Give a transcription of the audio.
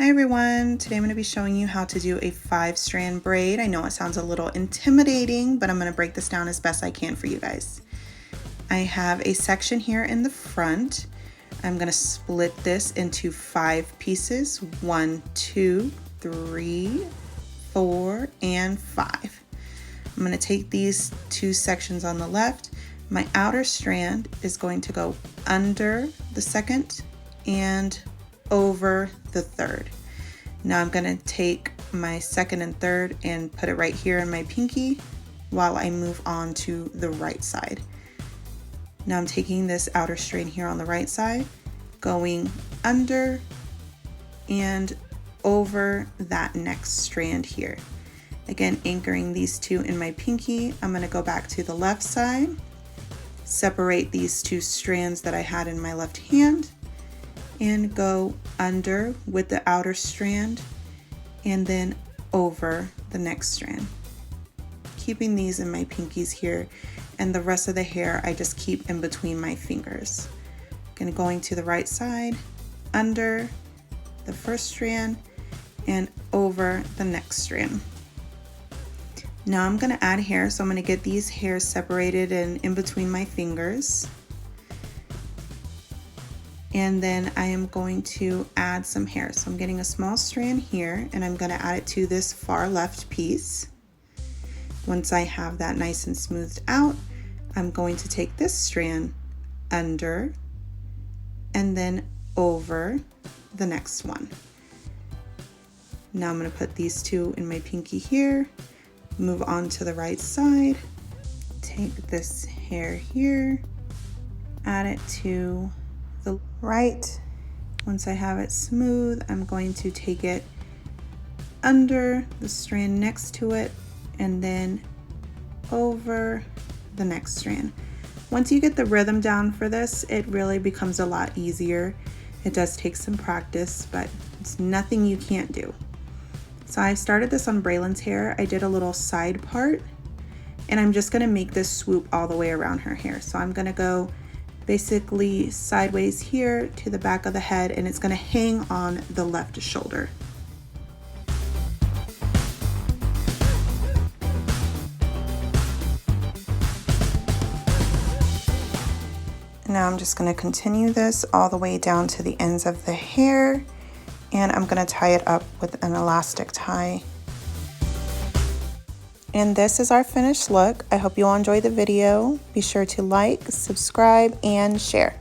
Hi everyone, today I'm going to be showing you how to do a 5-strand braid. I know it sounds a little intimidating, but I'm going to break this down as best I can for you guys. I have a section here in the front. I'm going to split this into 5 pieces, 1, 2, 3, 4, and 5. I'm going to take these 2 sections on the left. My outer strand is going to go under the second and over the third. Now I'm going to take my second and third and put it right here in my pinky while I move on to the right side. Now I'm taking this outer strand here on the right side, going under and over that next strand here. Again, anchoring these 2 in my pinky. I'm going to go back to the left side, separate these 2 strands that I had in my left hand, and go under with the outer strand and then over the next strand. Keeping these in my pinkies here, and the rest of the hair I just keep in between my fingers. Going to the right side, under the first strand and over the next strand. Now I'm going to add hair, so I'm going to get these hairs separated and in between my fingers. And then I am going to add some hair. So I'm getting a small strand here and I'm going to add it to this far left piece. Once I have that nice and smoothed out, I'm going to take this strand under and then over the next one. Now I'm going to put these 2 in my pinky here, move on to the right side, take this hair here, add it to the right. Once I have it smooth, I'm going to take it under the strand next to it and then over the next strand. Once you get the rhythm down for this, it really becomes a lot easier. It does take some practice, but it's nothing you can't do. So I started this on Braelyn's hair. I did a little side part and I'm just going to make this swoop all the way around her hair. So I'm going to go basically sideways here to the back of the head, and it's going to hang on the left shoulder. Now I'm just going to continue this all the way down to the ends of the hair, and I'm going to tie it up with an elastic tie. And this is our finished look. I hope you all enjoyed the video. Be sure to like, subscribe, and share.